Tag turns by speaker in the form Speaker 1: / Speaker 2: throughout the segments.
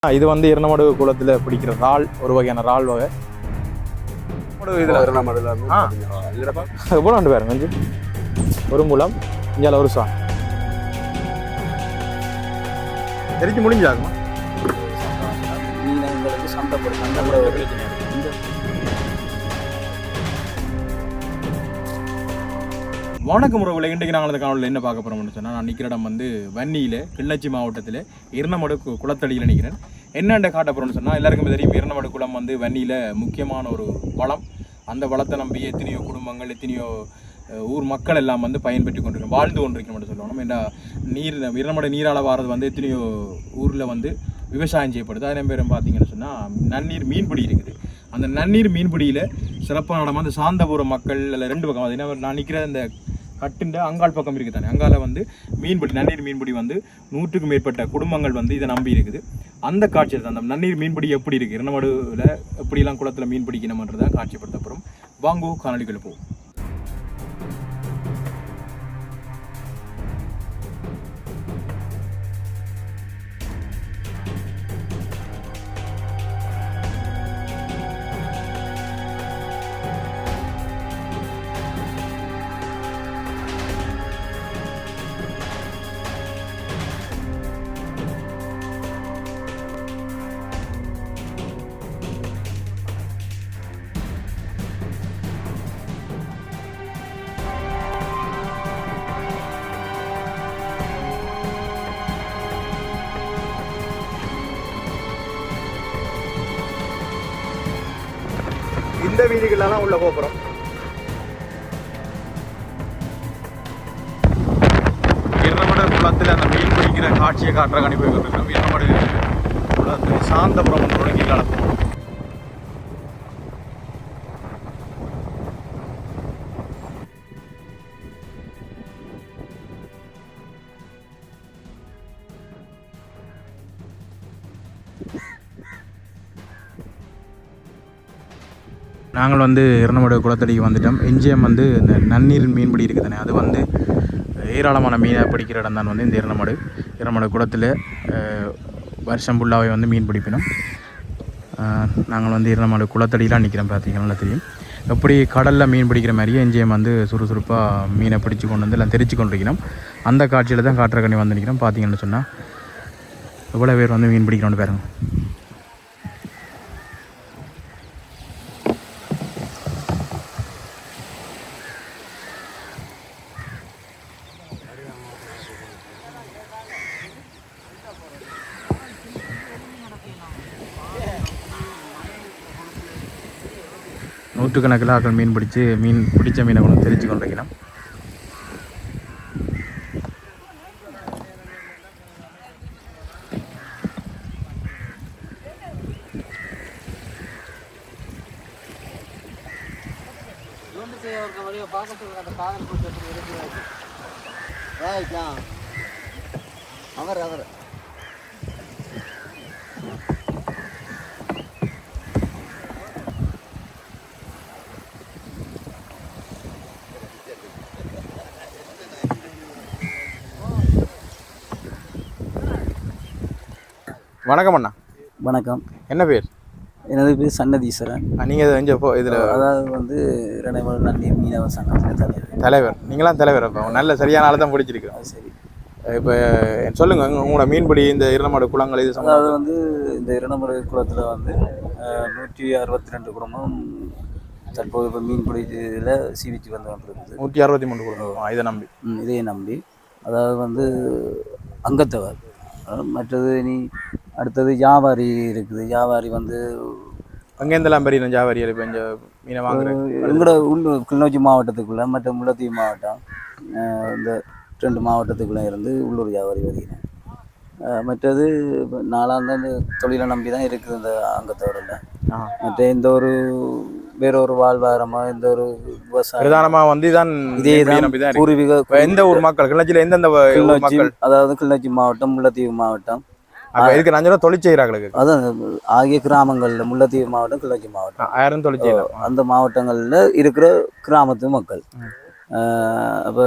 Speaker 1: இது வந்து இரநமடு குளத்தில் பிடிக்கிற இறால், ஒரு வகையான இறால் வகை. எவ்வளோ ஆண்டு பாருங்க, ஒரு முலம் இங்கே ஒரு சான் தெரிஞ்சு முடிஞ்சாகுமா? வணக்கம் உறவுகளை, இன்றைக்கு நாங்கள் அந்த காணொலியில் என்ன பார்க்க போகிறோம்னு சொன்னால், நான் நிற்கிற இடம் வந்து வன்னியில் கிளிநொச்சி மாவட்டத்தில் இரநமடு குளத்தடியில் நிற்கிறேன். என்னென்ன காட்ட போகிறோம்னு சொன்னால், எல்லாருக்கும் தெரியும் இரநமடு குளம் வந்து வன்னியில் முக்கியமான ஒரு வளம். அந்த வளத்தை நம்பி எத்தனையோ குடும்பங்கள், எத்தனையோ ஊர் மக்கள் எல்லாம் வந்து பயன்பெற்று கொண்டிருக்கோம், வாழ்ந்து கொண்டிருக்கணும் சொல்லணும். ஏன்னா இரநமடு நீரால் வாரது வந்து எத்தனையோ ஊரில் வந்து விவசாயம் செய்யப்படுது. அதே பேரும் பார்த்தீங்கன்னு சொன்னால் நன்னீர் மீன்பிடி இருக்குது. அந்த நன்னீர் மீன்பிடியில் சிறப்பான இடம் வந்து சாந்தபுரம் மக்கள் இல்லை ரெண்டு பக்கம். அது என்ன, நான் நிற்கிற இந்த கட்டுண்ட அங்காள் பக்கம் இருக்குது தானே, அங்கால வந்து மீன்பிடி, நன்னீர் மீன்பிடி வந்து 100க்கும் மேற்பட்ட குடும்பங்கள் வந்து இதை நம்பி இருக்குது. அந்த காட்சியில் தான் அந்த நன்னீர் மீன்பிடி எப்படி இருக்குது, இரநமடுவில் எப்படிலாம் குளத்தில் மீன் பிடிக்கணும்ன்றதான் காட்சிப்படுத்தப்படும். வாங்கோ காணொலிக்குள்ள போவோம். இந்த வீதிகளெல்லாம் உள்ள போகிறோம். இரநமடு குளத்தில் அந்த மீன் பிடிக்கிற காட்சியை காட்டுற கணிப்பு இருக்கிறோம். இரநமடு குளத்தில் சாந்தபுரம் தொடங்கி கலப்போம். நாங்கள் வந்து இரநமடு குளத்தடிக்கு வந்துட்டோம். எம்ஜிஎம் வந்து இந்த நன்னீர் மீன்பிடி இருக்குது தானே, அது வந்து ஏராளமான மீனை பிடிக்கிற இடம் தான் வந்து இந்த இரநமடு குளத்தில் வருஷம் ஃபுல்லாகவே வந்து மீன் பிடிப்பினோம். நாங்கள் வந்து இரநமடு குளத்தடியெலாம் நிற்கிறோம். பார்த்தீங்கன்னா தெரியும் எப்படி கடலில் மீன் பிடிக்கிற மாதிரியே எம்ஜிஎம் வந்து சுறுசுறுப்பாக மீனை பிடிச்சி கொண்டு வந்து எல்லாம் தெரிச்சு கொண்டிருக்கிறோம். அந்த காட்சியில் தான் காட்டுற கண்ணி வந்து நிற்கிறோம். பார்த்தீங்கன்னு சொன்னால் எவ்வளோ பேர் வந்து மீன் பிடிக்கணும்னு பாருங்க. நூற்றுக்கணக்கில் ஆக்கள் மீன் பிடிச்ச மீனை கொண்டு தெரிச்சு கொண்டிருக்கிறோம். வணக்கம் அண்ணா.
Speaker 2: வணக்கம்.
Speaker 1: என்ன பேர்?
Speaker 2: எனது பேர் சன்னதீஸ்வரன்.
Speaker 1: நீங்கள் இங்கே இதில்
Speaker 2: அதாவது வந்து இரநமடு நன்னீர் மீனவர் சங்கத்தில்
Speaker 1: தலைவர். நீங்களாம் தலைவர். அப்போ நல்ல சரியான ஆள் தான் பிடிச்சிருக்கோம்.
Speaker 2: சரி,
Speaker 1: இப்போ சொல்லுங்கள் உங்களோட மீன்பிடி இந்த இரநமடு குளங்கள் இது.
Speaker 2: அதாவது வந்து இந்த இரநமடு குளத்தில் வந்து 162 குடும்பம் தற்போது இப்போ மீன்பிடி இதில் சீவிச்சு வந்து கொண்டிருக்குது.
Speaker 1: 163 குடும்பம் இதை நம்பி
Speaker 2: அதாவது வந்து அங்கத்தவர். மற்றது அடுத்தது வியாபாரி இருக்குது. வியாபாரி வந்து
Speaker 1: அங்கேருந்தெல்லாம் பெரிய வியாபாரி இப்போ இங்கே மீனை வாங்குறேன்.
Speaker 2: எங்களோட கிளிநொச்சி மாவட்டத்துக்குள்ளே மற்ற முல்லைத்தீவு மாவட்டம், இந்த 2 மாவட்டத்துக்குள்ளே இருந்து உள்ளூர் வியாபாரி வருகிறேன். மற்றது நாளாந்த இந்த தொழிலை நம்பி தான் இருக்குது இந்த அங்கத்தவரில். மற்ற எந்த ஒரு வேற ஒரு வாழ்வாரமோ எந்த ஒரு விவசாயம் பிரதானமாக வந்து தான் இதே தான் பூர்வீக. எந்த ஊர் மக்கள் கிளிநொச்சியில் எந்தெந்த மக்கள், அதாவது கிளிநொச்சி மாவட்டம், முல்லைத்தீவு மாவட்டம்,
Speaker 1: இதுக்கு நான் தொழில் செய்கிறாங்களுக்கு
Speaker 2: அதான் ஆகிய கிராமங்களில் முல்லைத்தீவு மாவட்டம், கிளிநொச்சி மாவட்டம்,
Speaker 1: யாரும் தொழில் செய்யலாம்.
Speaker 2: அந்த மாவட்டங்களில் இருக்கிற கிராமத்து மக்கள் அப்போ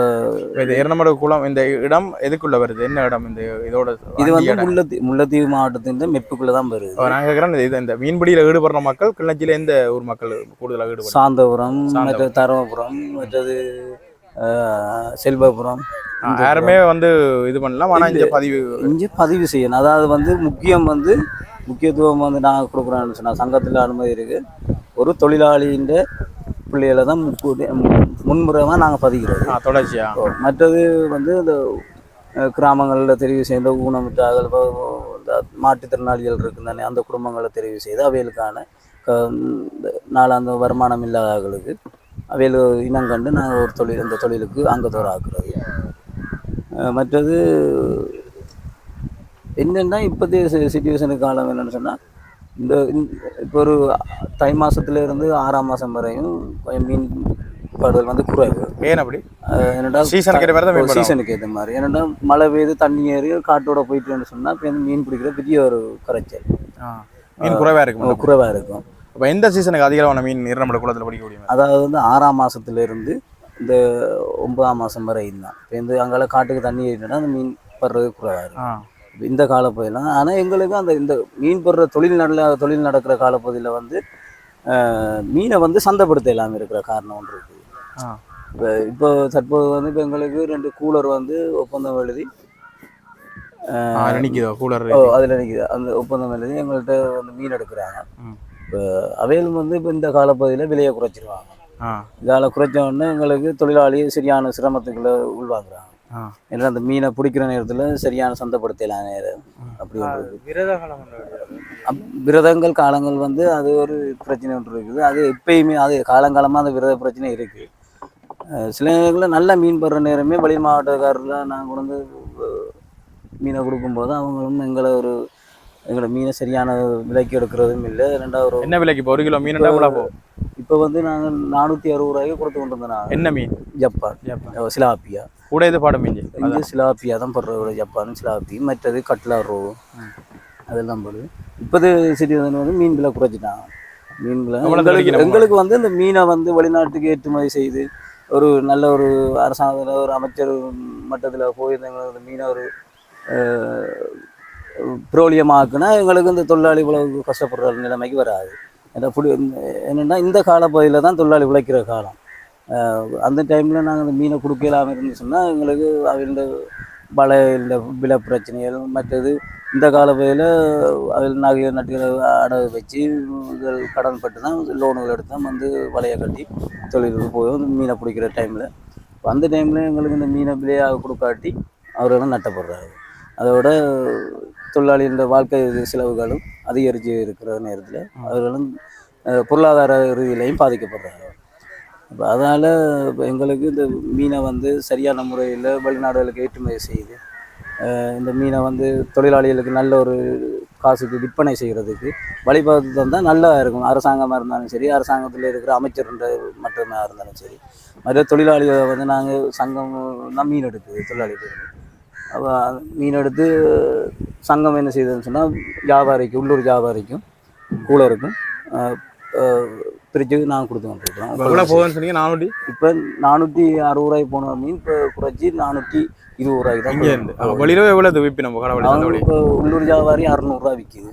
Speaker 1: இது எர்ணமடு குளம் இந்த இடம் எதுக்குள்ள வருது, என்ன இடம் இந்த இதோட
Speaker 2: இது வந்து
Speaker 1: இடம்?
Speaker 2: முல்லைத்தீவு மாவட்டத்தின் மெப்புக்குள்ளே தான் வருது.
Speaker 1: நான் கேட்குறேன், இது இந்த மீன்பிடியில் ஈடுபடுற மக்கள் கிளிநொச்சியில் எந்த ஊர் மக்கள் கூடுதலாக ஈடுபடுறாங்க?
Speaker 2: சாந்தபுரம், மற்ற தருமபுரம், மற்றது செல்வபுரம்.
Speaker 1: யாருமே வந்து இது பண்ணலாம், ஆனால் இங்கே
Speaker 2: பதிவு செய்யணும். அதாவது வந்து முக்கியத்துவம் வந்து நாங்கள் கொடுக்குறோம்னு சொன்னால் சங்கத்தில் அனுமதி இருக்குது. ஒரு தொழிலாளியின் பிள்ளைகளை தான் முன்முறையாக நாங்கள் பதிக்கிறோம்
Speaker 1: தொடர்ச்சியாக.
Speaker 2: மற்றது வந்து இந்த கிராமங்களில் தெரிவு செய்த ஊனமுற்றார்கள், மாற்றுத்திறனாளிகள் இருக்குது தானே, அந்த குடும்பங்களை தெரிவு செய்து அவைகளுக்கான நாளாந்த வருமானம் இல்லாதவர்களுக்கு அவைகள் இனம் கண்டு நாங்கள் ஒரு இந்த தொழிலுக்கு அங்கத்தோடு ஆக்குறது. மற்றது என்னென்னா இப்போதைய சிச்சுவேஷனுக்கு காலம் என்னென்னு சொன்னால், இப்போ ஒரு தை மாதத்துலேருந்து 6ஆம் மாதம் வரையும் மீன் பாடுதல் வந்து குறைவு.
Speaker 1: ஏன் அப்படி?
Speaker 2: என்னடா சீசனுக்கு ஏற்ற மாதிரி. என்னென்னா மழை பெய்து தண்ணி ஏறி காட்டோட போயிட்டுன்னு சொன்னால் இப்போ மீன் பிடிக்கிற பெரிய ஒரு குறைச்சல்.
Speaker 1: மீன் குறைவாக இருக்கும். இப்போ எந்த சீசனுக்கு அதிகமான மீன் எர்ணமடு குளத்தில் பிடிக்க முடியும்?
Speaker 2: அதாவது வந்து 6ஆம் மாதத்துலேருந்து இந்த 9ஆம் மாதம் வரையும் தான். இப்போ இந்த அங்கே காட்டுக்கு தண்ணி ஏறினா அந்த மீன் படுறது குறைவாக இருக்கும் இந்த காலப்பகுதியெலாம். ஆனால் எங்களுக்கு இந்த மீன் படுற தொழில் நடக்கிற காலப்பகுதியில் வந்து மீனை வந்து சந்தைப்படுத்த இல்லாமல் இருக்கிற காரணம் ஒன்று இருக்குது. இப்போ தற்போது வந்து இப்போ எங்களுக்கு 2 கூலர் வந்து ஒப்பந்தம் எழுதி அதில் நிற்கிது. அந்த ஒப்பந்தம் எழுதி எங்கள்கிட்ட வந்து மீன் எடுக்கிறாங்க. இப்போ அவையிலும் வந்து இப்போ இந்த காலப்பகுதியில் விலையை குறைச்சிருவாங்க. இதால் குறைச்ச உடனே எங்களுக்கு தொழிலாளி சரியான சிரமத்துக்குள்ள உள்வாங்குறாங்க. ஏன்னா அந்த மீனை பிடிக்கிற நேரத்தில் சரியான சந்தைப்படுத்தலாம் நேரம் அப்படி விரதங்கள் காலங்கள் வந்து அது ஒரு பிரச்சனை ஒன்று இருக்குது. அது எப்பயுமே அது காலங்காலமாக அந்த விரத பிரச்சனை இருக்குது. சில நேரங்களில் நல்ல மீன் படுற நேரமே வெளி மாவட்டக்காரில் நாங்கள் வந்து மீனை கொடுக்கும்போது அவங்களும் எங்களோட மீனை சரியான விலைக்கு எடுக்கிறதும் இல்லை. ரெண்டாவது
Speaker 1: என்ன விலைக்கு இப்போ 1 கிலோ மீன்
Speaker 2: இப்போ வந்து நாங்கள் 460 ரூபாய்க்கு கொடுத்து கொண்டு வந்தோம்.
Speaker 1: என்ன மீன்?
Speaker 2: ஜப்பான் சிலாப்பியா
Speaker 1: கூட இது பாடம் மீன்
Speaker 2: இங்கே சிலாப்பியா தான் படுற ஜப்பான் சிலாப்பி, மற்றது கட்லா ரோ அதெல்லாம் போடுது. இப்போது சிறிது வந்து மீன் விலை குறைச்சிட்டாங்க. மீன் விலை எங்களுக்கு வந்து இந்த மீனை வந்து வெளிநாட்டுக்கு ஏற்றுமதி செய்து ஒரு நல்ல ஒரு அரசாங்கத்தில் ஒரு அமைச்சர் மட்டத்தில் போயிருந்தவங்க மீனை ஒரு பெட்ரோலியமாக்குனா எங்களுக்கு இந்த தொழிலாளி உழவு கஷ்டப்படுற நிலைமைக்கு வராது. என்னென்னா இந்த காலப்பகுதியில் தான் தொழிலாளி உழைக்கிற காலம். அந்த டைமில் நாங்கள் அந்த மீனை கொடுக்கலாமல் இருந்து சொன்னால் எங்களுக்கு அவங்கள வலையில் விலை பிரச்சனைகள், மற்றது இந்த காலப்பகுதியில் அவள் நகை நட்டுகளை அடகு வச்சு கடன் பட்டு தான் லோனுகள் எடுத்து தான் வந்து வலையை கட்டி தொழிலுக்கு போய் மீனை பிடிக்கிற டைமில் அந்த டைமில் எங்களுக்கு இந்த மீனை விலையாக கொடுக்காட்டி அவர்களும் நட்டப்படுறாரு. அதோட தொழிலாளிகளோட வாழ்க்கை செலவுகளும் அதிகரித்து இருக்கிற நேரத்தில் அவர்களும் பொருளாதார ரீதியிலையும் பாதிக்கப்படுறாங்க. இப்போ அதனால் இப்போ எங்களுக்கு இந்த மீனை வந்து சரியான முறையில் வெளிநாடுகளுக்கு ஏற்றுமதி செய்து இந்த மீனை வந்து தொழிலாளிகளுக்கு நல்ல ஒரு காசுக்கு விற்பனை செய்கிறதுக்கு வழிபாடு தந்தால் நல்லா இருக்கும். அரசாங்கமாக இருந்தாலும் சரி, அரசாங்கத்தில் இருக்கிற அமைச்சர்ன்ற மட்டுமாக இருந்தாலும் சரி, மற்ற தொழிலாளிகளை வந்து நாங்கள் சங்கம் தான் மீன் எடுக்குது தொழிலாளிகள். அப்போ மீன் எடுத்து சங்கம் என்ன செய்யுதுன்னு சொன்னால் வியாபாரிக்கு உள்ளூர் வியாபாரிக்கும் கூலருக்கும் பிரித்து நாங்கள் கொடுத்து கொண்டிருக்கிறோம். இப்போ 460 ரூபாய்க்கு போன மீன் இப்போ குறைச்சி 420 ரூபாய்க்கு தான் இருந்து
Speaker 1: வெளியில எவ்வளோ விற்பி நம்ம
Speaker 2: இப்போ உள்ளூர் வியாபாரி 600 ரூபா விற்கிது.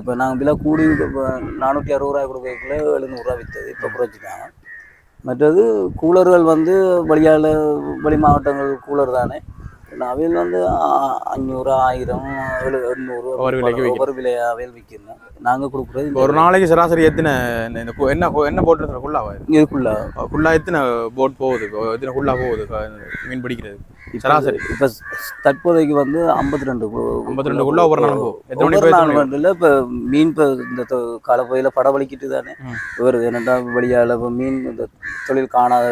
Speaker 2: இப்போ நாங்கள் விலை கூடி இப்போ 460 ரூபாய் கொடுக்கக்குள்ள 700 ரூபா விற்றது இப்போ குறைச்சிட்டாங்க. மற்றது கூலர்கள் வந்து வெளி மாவட்டங்கள் கூலர் தானே, அவையில் வந்து 500 1000 700 ஒவ்வொரு விலையை அவையில் விற்கிறோம். நாங்கள் கொடுக்குறது
Speaker 1: ஒரு நாளைக்கு சராசரி எத்தனை என்ன போட்டு இதுக்குள்ளா எத்தனை போட் போகுது, எத்தனை குள்ளா போகுது மீன் பிடிக்கிறது சராசரி?
Speaker 2: இப்போ தற்போதைக்கு வந்து 52
Speaker 1: குள்ளா ஒவ்வொரு நாளும் போகும்.
Speaker 2: இல்லை இப்போ மீன் இப்போ இந்த காலப்பகுதியில் படவழிக்கிட்டு தானே வருது. என்னென்னா வெளியால் இப்போ மீன் இந்த தொழில் காணாத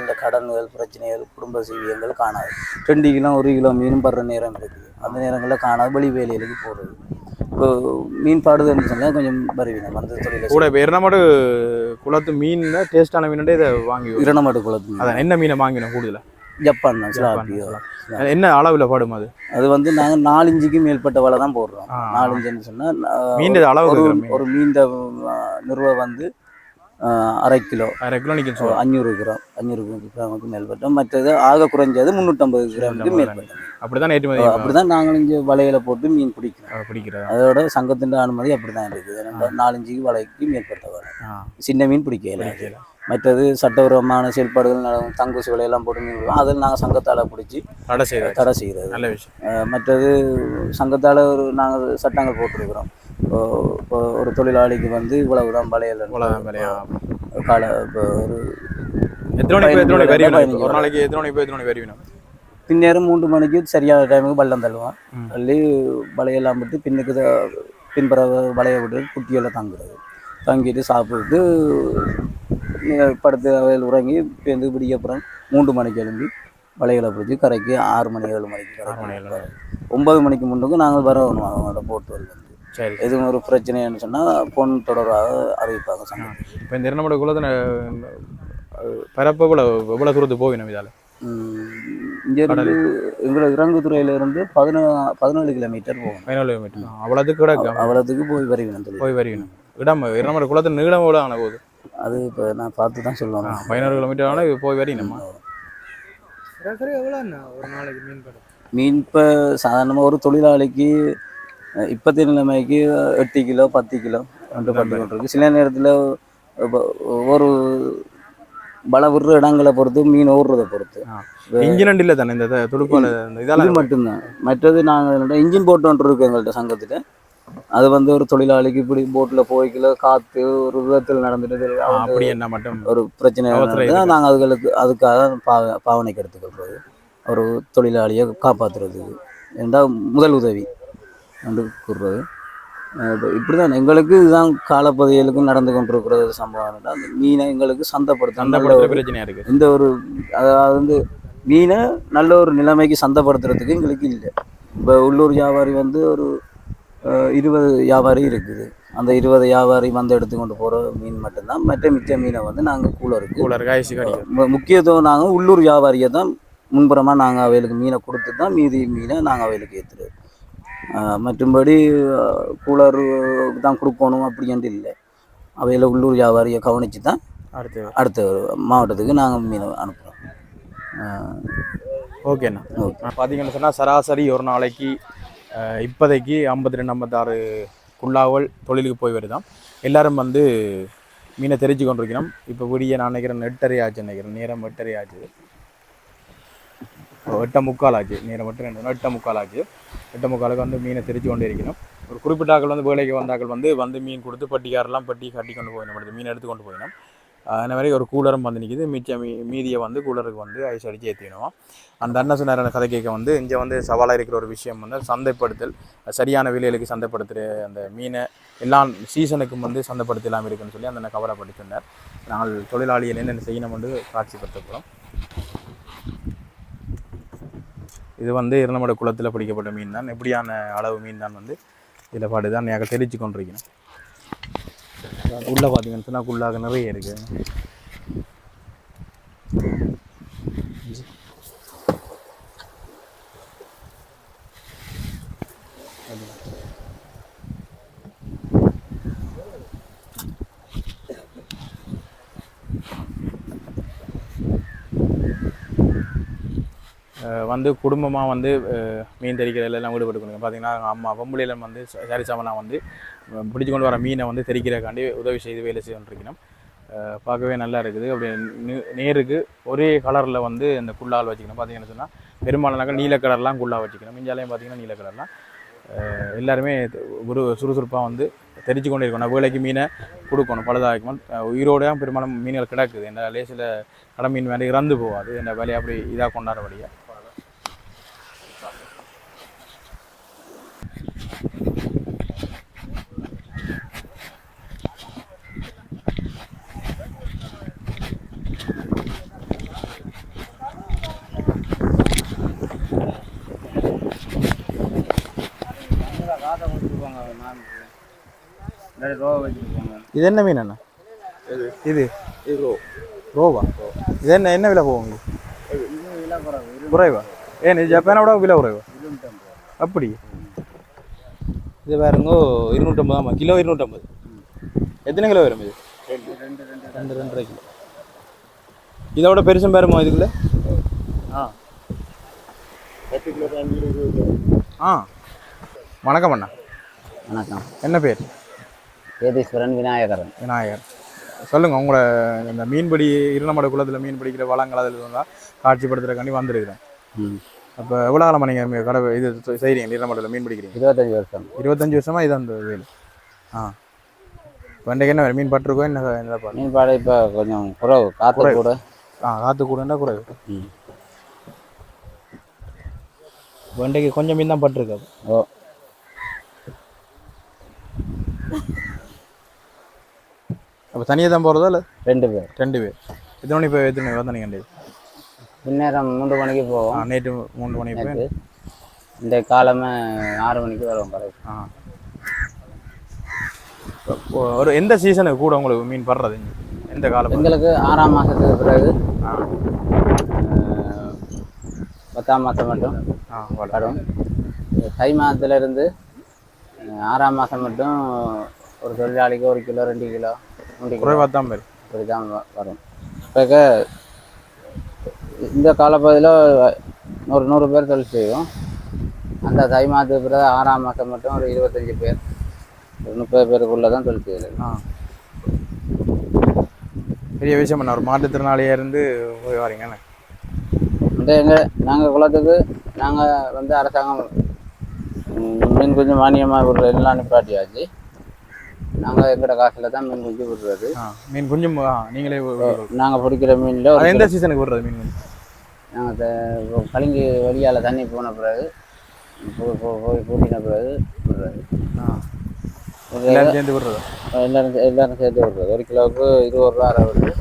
Speaker 2: இந்த கடன்கள் பிரச்சனைகள் குடும்ப சீவியங்கள் காணாது. 2 கிலோ 1 கிலோ மீன் படுற நேரம் இருக்குது. அந்த நேரங்களில் காணாத வெளி வேலைகளுக்கு போகிறது. இப்போ மீன் பாடுதுன்னு சொன்னால் கொஞ்சம் வருவீங்க வந்து தொழில்
Speaker 1: கூட. இப்போ எர்ணமடு குளத்து மீன் டேஸ்டான மீன் இதை வாங்கி
Speaker 2: எர்ணமடு குளத்து
Speaker 1: அதான் என்ன மீனை வாங்கினோம் கூடுதல்?
Speaker 2: ஜப்பான் தான் சிலாப்பியோ.
Speaker 1: என்ன அளவில் பாடும் அது?
Speaker 2: அது வந்து நாங்கள் 4 இன்ச்சுக்கு மேற்பட்ட வலை தான் போடுறோம். 4 இன்ச்சுன்னு சொன்னால்
Speaker 1: மீன் அளவு
Speaker 2: ஒரு மீன் நிறுவ வந்து அரை கிலோ
Speaker 1: 1/2 கிலோ நிற்கும் சோளம்
Speaker 2: 500 கிராமுக்கு மேற்பட்டோம். மற்றது ஆக குறைஞ்சது 350 கிராமுக்கு மேற்பட்டோம்.
Speaker 1: அப்படிதான் ஏற்றுமதி
Speaker 2: அப்படிதான் நாங்கள் இங்கே வலையில போட்டு மீன்
Speaker 1: பிடிக்கிறோம்.
Speaker 2: அதோட சங்கத்தின் அனுமதி அப்படிதான் இருக்குது. 4-5 வலைக்கு மேற்பட்ட வலை சின்ன மீன் பிடிக்கல. மற்றது சட்டவிரோதமான செயல்பாடுகள் தங்குசு விலையெல்லாம் போட்டு மீன் அதில் நாங்கள் சங்கத்தால் பிடிச்சி தடை செய்கிறது நல்ல விஷயம். மற்றது சங்கத்தால் நாங்கள் சட்டங்கள் போட்டிருக்கிறோம். இப்போ ஒரு தொழிலாளிக்கு வந்து இவ்வளவு தான் வலையல் கால இப்போ ஒரு
Speaker 1: ஒரு நாளைக்கு எத்தனை வருவினோம்.
Speaker 2: பின்னேரம் 3 மணிக்கு சரியான டைமுக்கு பள்ளம் தள்ளுவோம். தள்ளி வலையெல்லாம் விட்டு பின்னுக்கு பின்புற வலையை விட்டு குட்டியெல்லாம் தங்கிட்டு சாப்பிட்டு படுத்து வயல் உறங்கி பேருந்து பிடிக்க அப்புறம் 3 மணிக்கு எழும்பி வலைகளை பிடிச்சி கரைக்கு 6 மணி 7 மணிக்கு 9 மணிக்கு முன்னுக்கு நாங்கள் வரணும். அவங்களோட போட்டு வந்து
Speaker 1: சரி
Speaker 2: எதுவும் ஒரு பிரச்சனைன்னு சொன்னால் ஃபோன் தொடர்பாக அறிவிப்பாங்க.
Speaker 1: இப்போ இந்த இரநமட குளத்தில் பரப்பு எவ்வளோ தூரத்துக்கு போகணும் இதால்?
Speaker 2: இங்கேருந்து எங்களோட இறங்குதுறையிலேருந்து 17 கிலோமீட்டர் போகும்.
Speaker 1: 17 கிலோமீட்டர் அவ்வளோத்துக்கு கிடக்கும்.
Speaker 2: அவ்வளோத்துக்கு போய் வருவினோம்.
Speaker 1: இடம் இரநமட குளத்தில் நீளம் எவ்வளோ ஆன போகுது?
Speaker 2: அது இப்போ நான் பார்த்து தான் சொல்லுவேன்.
Speaker 1: 17 கிலோமீட்டர் ஆனால் போய் வரீங்கம்மா.
Speaker 3: எவ்வளோ ஒரு நாளைக்கு
Speaker 2: மீன் இப்போ சாதாரணமாக ஒரு தொழிலாளிக்கு இப்போத்தைய நிலைமைக்கு 8 கிலோ 10 கிலோ வந்து பட்டு கொண்டிருக்கு. சில நேரத்தில் ஒரு பல விடுற இடங்களை பொறுத்து மீன் ஓடுறதை பொறுத்து
Speaker 1: இன்ஜின் இல்லை தானே இந்த துடுப்பால்
Speaker 2: இது மட்டும்தான். மற்றது நாங்கள் இன்ஜின் போட்டு ஒன்று இருக்கு எங்கள்கிட்ட சங்கத்தில். அது வந்து ஒரு தொழிலாளிக்கு இப்படி போட்டில் போய்க்கல காற்று ஒரு விதத்தில் நடந்துட்டு
Speaker 1: அப்படி என்ன மட்டும்
Speaker 2: ஒரு பிரச்சனை நாங்கள் அதுக்காக பாவனைக்கு எடுத்துக்கொள்றது. ஒரு தொழிலாளியை காப்பாற்றுறதுக்கு ரெண்டாவது முதல் உதவி என்று கூறுறது. இப்படி தான் எங்களுக்கு இதுதான் காலப்பகுதிகளுக்கும் நடந்து கொண்டிருக்கிறது சம்பவம். அந்த மீனை எங்களுக்கு சந்தைப்படுத்த
Speaker 1: பிரச்சனையாக இருக்குது.
Speaker 2: இந்த ஒரு அதாவது வந்து மீனை நல்ல ஒரு நிலைமைக்கு சந்தைப்படுத்துறதுக்கு எங்களுக்கு இல்லை. இப்போ உள்ளூர் வியாபாரி வந்து ஒரு 20 வியாபாரி இருக்குது. அந்த 20 வியாபாரி வந்து எடுத்துக்கொண்டு போகிற மீன் மட்டும்தான். மிச்ச மீனை வந்து நாங்கள் கூலருக்கு முக்கியத்துவம் நாங்கள் உள்ளூர் வியாபாரியை தான் முன்புறமாக நாங்கள் அவைகளுக்கு மீனை கொடுத்து தான் மீதி மீனை நாங்கள் அவைகளுக்கு ஏற்றுறது. மற்றும்படி கூலர் தான் கொடுக்கணும் அப்படின்ட்டு இல்லை. அவையில் உள்ளூர் வியாபாரியை கவனித்து தான் அடுத்த மாவட்டத்துக்கு நாங்கள் மீனை அனுப்புகிறோம்.
Speaker 1: ஓகேண்ணா. பார்த்தீங்கன்னு சொன்னால் சராசரி ஒரு நாளைக்கு இப்போதைக்கு 52-56 குள்ளாவல் தொழிலுக்கு போய் வருதான். எல்லாரும் வந்து மீனை தெரிஞ்சு கொண்டிருக்கிறோம். இப்போ விடிய நான் நினைக்கிறேன் 8:30 ஆச்சு. நினைக்கிறேன் நேரம் 8:30 ஆச்சு. 8:45 ஆச்சு. நேரம் 8:45 ஆச்சு. 8:45 வந்து மீனை தெரிஞ்சு கொண்டே இருக்கணும். ஒரு குறிப்பிட்ட ஆக்கள் வந்து வேலைக்கு வந்தாக்கள் வந்து மீன் கொடுத்து பட்டிக்காரெல்லாம் பட்டி கட்டி கொண்டு போயிடணும். மீன் எடுத்து கொண்டு போயிடணும். அந்த மாதிரி ஒரு கூலரும் வந்து நிற்கிது. மீதியை வந்து கூலருக்கு வந்து ஐஸ் அடித்து ஏற்றிடணும். அந்த அண்ணன் சொன்னார் கதை கேட்க வந்து இங்கே வந்து சவாலாக இருக்கிற ஒரு விஷயம் வந்து சந்தைப்படுத்தல், சரியான விலைகளுக்கு சந்தைப்படுத்துகிற அந்த மீனை எல்லா சீசனுக்கும் வந்து சந்தைப்படுத்தலாம் இருக்குன்னு சொல்லி அந்த கவலைப்பட்டு சொன்னார். நாங்கள் தொழிலாளிகள் என்னென்ன செய்யணும் வந்து காட்சிப்படுத்த போகிறோம். இது வந்து இரநமட குளத்தில் பிடிக்கப்பட்ட மீன் தான். எப்படியான அளவு மீன் தான் வந்து இதில் பாடு தான் நாங்கள் தெரிவித்து கொண்டிருக்கணும். உள்ளே பார்த்தீங்கன்னு சொன்னால் குள்ளாக நிறைய இருக்குது. வந்து குடும்பமாக வந்து மீன் தெரிக்கிறதுலாம் ஈடுபட்டு கொடுங்க. பார்த்தீங்கன்னா அம்மா பொம்பளையில வந்து சரிசமனா வந்து பிடிச்சி கொண்டு வர மீனை வந்து தெரிக்கிறக்காண்டி உதவி செய்து வேலை செய்து கொண்டிருக்கணும். பார்க்கவே நல்லா இருக்குது. அப்படி நேருக்கு ஒரே கலரில் வந்து இந்த குள்ளால் வச்சுக்கணும். பார்த்தீங்கன்னு சொன்னால் பெரும்பாலானாக்க நீல கலர்லாம் குள்ளா வச்சுக்கணும். மிஞ்சாலையும் பார்த்தீங்கன்னா நீல கலர்லாம் எல்லாருமே ஒரு சுறுசுறுப்பாக வந்து தெரிஞ்சு கொண்டே இருக்கணும். வேலைக்கு மீனை கொடுக்கணும். பழுதாக்கணும். உயிரோட பெரும்பாலும் மீன்கள் கிடக்குது. இந்த லேசில் கடை மீன் வேலை இறந்து போகாது. இந்த வேலையை அப்படி இதாக கொண்டாடுறபடியாக இது என்ன மீன் அண்ணா? இது ரோவா? இது என்ன விலை போகும்? குறைவா? ஏன் இது ஜப்பானை விட விலை குறைவா? அப்படி இது வேறுங்கோ 250. ஆமாம், கிலோ 250. எத்தனை கிலோ வரும் இது? ரெண்டு 2.5 கிலோ. இதோட பெருசும் பேருமா இதுக்குள்ள? ஆ ஆ வணக்கம் அண்ணா.
Speaker 2: வணக்கம்.
Speaker 1: என்ன பேர்?
Speaker 2: ஏதீஸ்வரன் விநாயகரன்.
Speaker 1: விநாயகர். சொல்லுங்கள், உங்களை இந்த மீன்பிடி இருளமட குளத்தில் மீன் பிடிக்கிற வளங்கள் அதில் இருந்தால் காட்சிப்படுத்துறதுக்காண்டி வந்திருக்கிறேன். அப்போ எவ்வளோ காலமாக நீங்கள் கடை இது செய்கிறீங்க? இருளமடத்தில் மீன் பிடிக்கிறீங்க?
Speaker 2: 25 வருஷம்.
Speaker 1: 25 வருஷமாக இது அந்த வேலை. ஆ இப்போ இன்றைக்கு என்ன மீன் பட்டிருக்கோ என்ன என்ன
Speaker 2: மீன் பாடு இப்போ கொஞ்சம் குறைவு, காற்று கூட.
Speaker 1: காற்று கூடன்னா குறைவு. இப்போ இன்றைக்கு கொஞ்சம் மீன் தான் பட்டிருக்காது.
Speaker 2: ஓ,
Speaker 1: அப்போ தனியாக தான் போகிறதா இல்லை?
Speaker 2: 2 பேர்.
Speaker 1: 2 பேர். எத்தனை மணி போய் எத்தனை வந்தீங்க?
Speaker 2: பின்னேரம் 3 மணிக்கு போவோம்.
Speaker 1: நேற்று 3 மணிக்கு போய்
Speaker 2: இந்த காலமே 6 மணிக்கு வருவோம் கரெக்ட்.
Speaker 1: ஒரு எந்த சீசனுக்கு கூட உங்களுக்கு மீன் படுறது? எந்த காலம்?
Speaker 2: எங்களுக்கு 6ஆம் மாதத்துக்கு பிறகு 10ஆம் மாதம் மட்டும் வரும். தை மாதத்துலேருந்து 6ஆம் மாதம் மட்டும் ஒரு தொழிலாளிக்கு 1 கிலோ 2 கிலோ 3 கிலோ
Speaker 1: தான்
Speaker 2: இப்படி தான் வரும். இப்போ இந்த காலப்பகுதியில் 100 பேர் தொழில் செய்வோம். அந்த தை மாதத்துக்கு பிறகு 6ஆம் மாதம் மட்டும் ஒரு 25 பேர் 30 பேருக்குள்ளே தான் தொழில் செய்யலாம்.
Speaker 1: பெரிய விஷயம் பண்ண ஒரு மாற்றுத்திறனாளியாக இருந்து போய் வரீங்கண்ணே.
Speaker 2: நாங்கள் குளத்துக்கு நாங்கள் அரசாங்கம் மீன் குஞ்சு மானியமாக விடுற எல்லாம் நிப்பாட்டியாச்சு. நாங்கள் எங்களோட காசில் தான் மீன் குஞ்சு விடுறது.
Speaker 1: மீன் குஞ்சு நீங்களே
Speaker 2: நாங்கள் பிடிக்கிற மீனில்
Speaker 1: எந்த சீசனுக்கு விடுறது மீன் குஞ்சு?
Speaker 2: நாங்கள் கலிங்கி வழியால் தண்ணி போன பிறகு போய் கூட்டின பிறகு விடுறது.
Speaker 1: எல்லாரும் சேர்ந்து விடுறது?
Speaker 2: எல்லாரும் சேர்த்து விடுறது. 1 கிலோவுக்கு 20 ரூபா அரை வருது.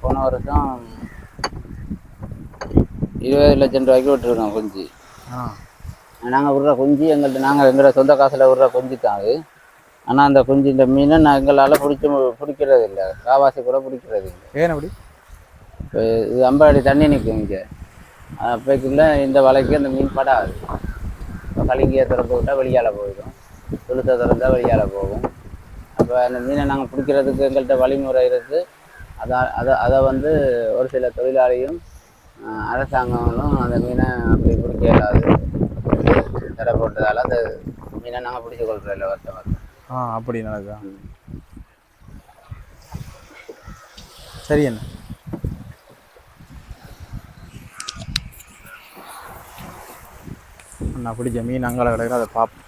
Speaker 2: போன வருஷம் 20 லட்சம் ரூபாய்க்கு விட்டுருக்கோம் குஞ்சு. நாங்கள் விடுற குஞ்சு எங்களோட சொந்த காசில் விடுற குஞ்சு தான் அது. ஆனால் அந்த குஞ்சு இந்த மீனை எங்களால் பிடிக்கிறது இல்லை. காவாசி கூட பிடிக்கிறது இல்லை.
Speaker 1: ஏன் அப்படி?
Speaker 2: இப்போ இது 50 அடி தண்ணி நிற்கும் இங்கே. அப்போக்குள்ள இந்த வலைக்கு அந்த மீன் படாது. இப்போ கலிங்கியை திறந்து விட்டால் வெளியால் போயிடும், துளுத்தை திறந்தால் வெளியால் போகும். அப்போ அந்த மீனை நாங்கள் பிடிக்கிறதுக்கு எங்கள்கிட்ட வழிமுறை இருக்குது. அதை ஒரு சில தொழிலாளியும் அரசாங்கங்களும் அந்த மீனை அப்படி பிடிக்க இயலாது தடை போட்டதால் அந்த மீனை நாங்கள் பிடிச்சி கொள்கிறோம் இல்லை வருஷம் வருஷம்.
Speaker 1: அப்படி நடக்குதா? சரி என்ன நான் பிடிச்ச மீன் அங்கே கிடைக்கிற அதை பார்ப்போம்.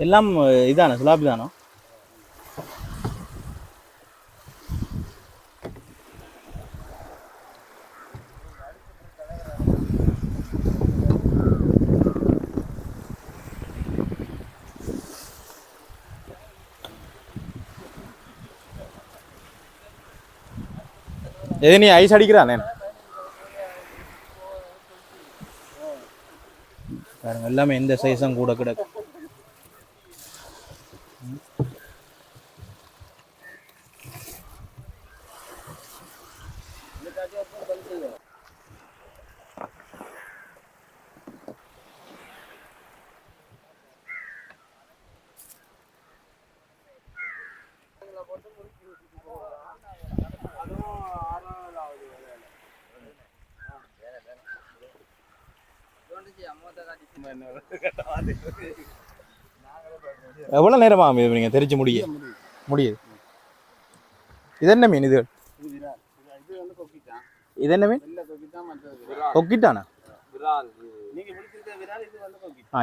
Speaker 1: எல்லாம் இதானே சுலாபி தானோ? எது நீ ஐஸ் அடிக்கிறானே பாருங்க, எல்லாமே எந்த சைஸும் கூட கிடக்கு. எவ்வளோ நேரமா இது நீங்கள் தெரிச்சு முடியுது? இது என்ன மீன்? இது என்ன மீன்? கொக்கிட்டானா?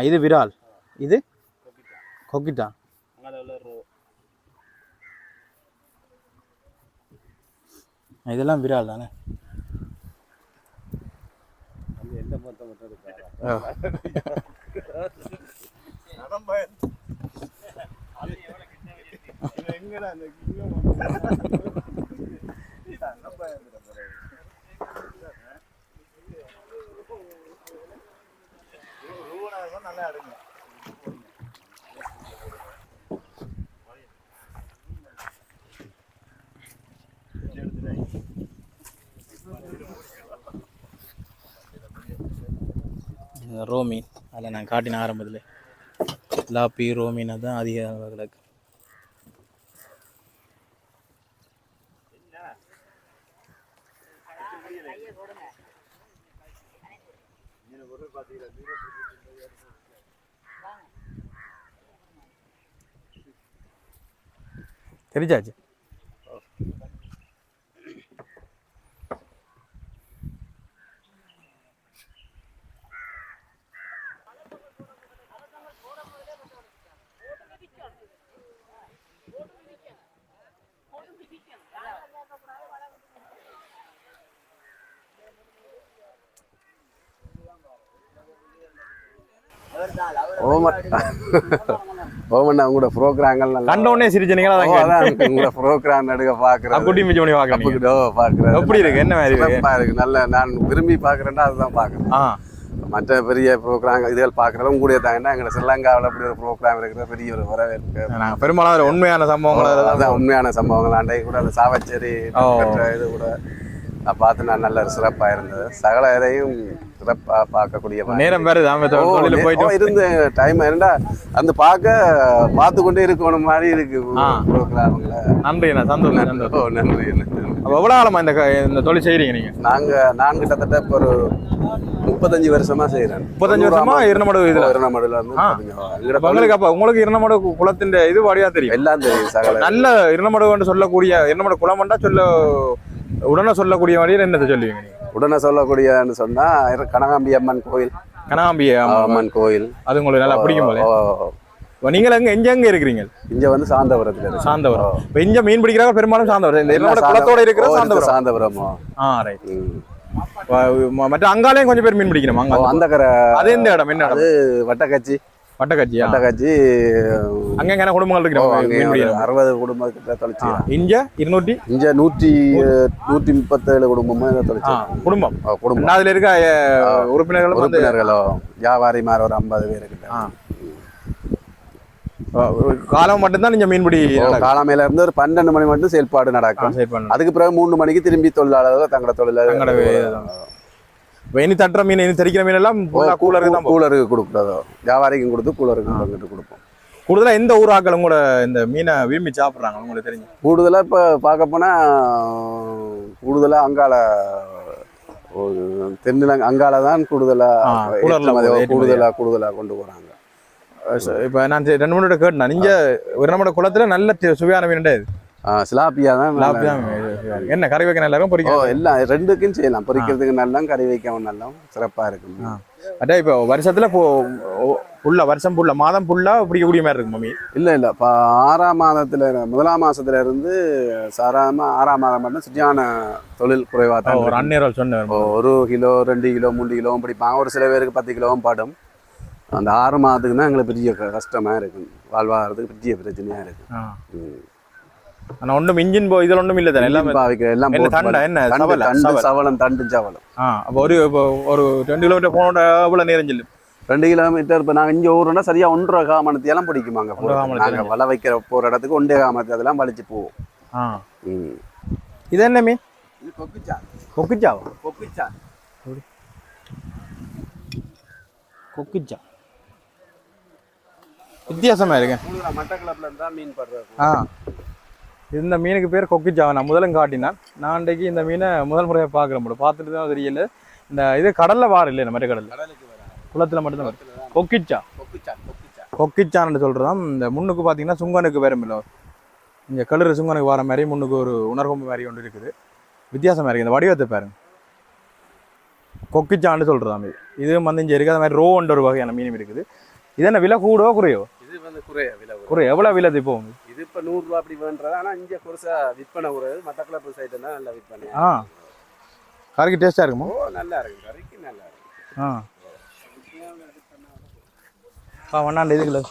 Speaker 1: இது விரால், இது கொக்கிட்டா. இதெல்லாம் விரால் தானே?
Speaker 4: ரோ மீன் அதில் நான் காட்டின ஆரம்பத்தில் லாப்பி ரோ மீன் தான் அதிக கிடக்கு.
Speaker 1: தெரிஞ்சாச்சு.
Speaker 5: ஓமண்ணா உங்களோட ப்ரோக்ராம்கள் நல்லா
Speaker 1: கண்ட உடனே சிரிச்சீங்களா?
Speaker 5: உங்களோட ப்ரோக்ராம் நடுக்க பாக்குறேன்.
Speaker 1: குட்டி மிச்சம் பண்ணி பாக்குறேன்.
Speaker 5: பாக்குறேன்.
Speaker 1: எப்படி இருக்கு? என்ன மாதிரி
Speaker 5: இருக்கு? நல்ல நான் விரும்பி பாக்குறேன்னா அதுதான் பாக்குறேன். மற்ற பெரிய ப்ரோக்ராம் இதுகள் பாக்குறதும் உங்களுடைய தாங்கன்னா எங்க ஸ்ரீலங்காவில் அப்படி ஒரு ப்ரோக்ராம் இருக்கிற பெரிய ஒரு வரவேற்பு.
Speaker 1: பெரும்பாலும் உண்மையான சம்பவங்கள்
Speaker 5: அதான் உண்மையான சம்பவங்கள். அன்றைக்கு கூட அந்த சாவச்சேரி இது கூட பார்த்து நான் நல்ல சிறப்பாக இருந்தது. சகல இதையும் சிறப்பாக பார்க்கக்கூடிய
Speaker 1: நேரம் வேறு
Speaker 5: இருந்து டைம் இருந்தா அந்த பார்த்து கொண்டே இருக்கணும் மாதிரி இருக்கு ப்ரோக்ராம்ல.
Speaker 1: நன்றிண்ணா, சந்தோஷம்.
Speaker 5: நன்றி.
Speaker 1: எவ்வளோ காலமா இந்த தொழில் செய்கிறீங்க நீங்க?
Speaker 5: நான் கிட்டத்தட்ட இப்போ ஒரு 35 வருஷமா செய்யறேன்.
Speaker 1: 35 வருஷமா இரணமடு இதுல
Speaker 5: இரணமடுல
Speaker 1: உங்களுக்கு அப்ப உங்களுக்கு இரணமடு குளத்தின் இது வழியா தெரியும்?
Speaker 5: எல்லாம் தெரியும். சகல
Speaker 1: நல்ல இரணமடு சொல்லக்கூடிய இரணமடு குளம்டா உடனே சொல்லக்கூடிய வழியில் என்னத்தை சொல்லுவீங்க நீங்க?
Speaker 5: உடனே சொல்லக்கூடியன்னு சொன்னா கனகாம்பி அம்மன் கோயில்.
Speaker 1: கனகாம்பி
Speaker 5: அம்மன் கோயில்
Speaker 1: அது உங்களுக்கு நல்லா பிடிக்கும் போல. நீங்கள் எங்க இருக்கிறீங்க?
Speaker 5: இங்க வந்து சாந்தபுரத்துல.
Speaker 1: சாந்தபுரம். இப்ப இங்க மீன் பிடிக்கிறாங்க பெரும்பாலும் சாந்தபுரம். இந்த குளத்தோட இருக்கிற சாந்தபுரம்.
Speaker 5: சாந்தபுரமா?
Speaker 1: ரைட். மற்ற அங்காலையும் கொஞ்சம் பேர் மீன் பிடிக்கணும்.
Speaker 5: அந்த கரை
Speaker 1: அது எந்த இடம்? என்ன
Speaker 5: அது? வட்டக்காட்சி. வட்டக்காட்சி.
Speaker 1: அங்க என்ன குடும்பங்கள் இருக்கு?
Speaker 5: 60 குடும்பம் கிட்ட தொலைச்சு.
Speaker 1: இங்க 200
Speaker 5: இங்க 137 குடும்பமா தொலைச்சு.
Speaker 1: குடும்பம். அதுல இருக்க
Speaker 5: உறுப்பினர்களோ வியாபாரிமார் ஒரு 50 பேரு கிட்ட.
Speaker 1: காலம் மட்டும்தான் நீங்க மீன்பிடி?
Speaker 5: காலமையில இருந்து ஒரு 12 மணி மட்டும் செயல்பாடு நடக்கும். அதுக்கு பிறகு 3 மணிக்கு திரும்பி தொழிலாளர்கள் தங்களோட தொழிலாளர்
Speaker 1: இனி தட்டுற மீன், இனி தெரிக்கிற மீன் எல்லாம்
Speaker 5: கூலருக்கு கொடுக்குறதோ வியாபாரிக்கும் கொடுத்து கூலருக்கு வாங்கிட்டு கொடுப்போம்.
Speaker 1: கூடுதலா எந்த ஊராக்கள் உங்களோட இந்த மீனை விரும்பி சாப்பிட்றாங்க உங்களுக்கு தெரிஞ்சு?
Speaker 5: கூடுதலா இப்ப பார்க்க போனா கூடுதலா அங்கால தென்னிலங்கை அங்கால தான் கூடுதலா கொண்டு போறாங்க.
Speaker 1: இப்ப நான் 2 மூணு கேட்டேன். நீங்க ஒரு நம்ம குளத்துல நல்ல சுவையான மீன்
Speaker 5: சிலாப்பியா தான்.
Speaker 1: என்ன கறி வைக்க நல்லா இருக்கும்? பொரிக்க
Speaker 5: எல்லாம் ரெண்டுக்கும் செய்யலாம். பொரிக்கிறதுக்கு நல்லா, கறி வைக்கவும் நல்லா சிறப்பா இருக்கும்.
Speaker 1: அட்டா இப்போ வருஷத்துல புள்ள வருஷம் புள்ள மாதம் புல்லா பிடிக்கக்கூடிய மாதிரி இருக்கும் மீன்?
Speaker 5: இல்ல இப்போ 6ஆம் மாதத்துல 1ஆம் மாசத்துல இருந்து சாராம 6ஆம் மாதம் மட்டும் சரியான தொழில் குறைவா தான்.
Speaker 1: ஒரு அந்நேரம் சொன்னேன்
Speaker 5: 1 கிலோ 2 கிலோ 3 கிலோவும் பிடிப்பாங்க. ஒரு சில பேருக்கு 10 கிலோவும் பாடும். அந்த 6 மாதத்துக்கு தான் எங்களுக்கு பெரிய கஷ்டமா இருக்கும். வாழ்வாகிறதுக்கு பெரிய பிரச்சனையா இருக்கு.
Speaker 1: ஆனா ஒன்றும் இன்ஜின் இதில் ஒன்றும் இல்லை தானே? எல்லாம்
Speaker 5: எல்லாம் சவளம் தண்டு சவளம்.
Speaker 1: அப்போ ஒரு 2 கிலோமீட்டர் போனோட எவ்வளோ நேரம் செல்லும்?
Speaker 5: 2 கிலோமீட்டர். இப்போ நாங்கள் இங்கே ஊருன்னா சரியா 1.5 காமணத்தையெல்லாம் பிடிக்குமாங்க. நாங்கள் வலை வைக்கிற போகிற இடத்துக்கு 1.5 காமணத்தை அதெல்லாம் வலிச்சு போவோம்.
Speaker 1: இது என்ன மீன்?
Speaker 5: கொக்குச்சா.
Speaker 1: கொக்குச்சாவா?
Speaker 5: கொக்குச்சா.
Speaker 1: கொக்குச்சா வித்தியாசமா இருக்கு.
Speaker 5: மட்டக்களப்புல இருந்தா மீன் படுறது.
Speaker 1: இந்த மீனுக்கு பேர் கொக்குச்சாவை நான் முதலும் காட்டினான். நான் அன்றைக்கு இந்த மீனை முதல் முறையாக பார்க்குறேன். பார்த்துட்டு தான் தெரியல. இந்த இது கடலில் வாரம் இல்லை, மற்ற கடலில் குளத்தில் மட்டும்தான் வரும். கொக்கிச்சா கொக்கிச்சான்னு சொல்கிறதான். இந்த முன்னுக்கு பார்த்தீங்கன்னா சுங்கனுக்கு வேறு இல்லை. இங்கே கழுறு சுங்கனுக்கு வர மாதிரி முன்னுக்கு ஒரு உணர்கொம்பு மாதிரி ஒன்று இருக்குது. வித்தியாசமாக இருக்குது. இந்த வடிவத்தை பாருங்க. கொக்கிச்சான்னு சொல்கிறதாம். இது வந்து இங்கே இருக்குது. அது மாதிரி ரோன்ற ஒரு வகையான மீனும் இருக்குது. இது என்ன விலை கூடவோ குறையோ?
Speaker 5: இது வந்து குறைய விலை.
Speaker 1: குறைய எவ்வளோ விலை இப்போ?
Speaker 5: இது இப்போ 100 ரூபா அப்படி வேண்டது. ஆனால் இங்கே குறைசா விற்பனை குறையாது. மட்டக்களப்பு சைடு தான் நல்லா விற்பனை.
Speaker 1: கறிக்கு டேஸ்ட்டாக இருக்குமோ?
Speaker 5: நல்லா இருக்கும். கறிக்கு நல்லா இருக்கும்.
Speaker 1: வண்ணாண்டு இதுக்குள்ள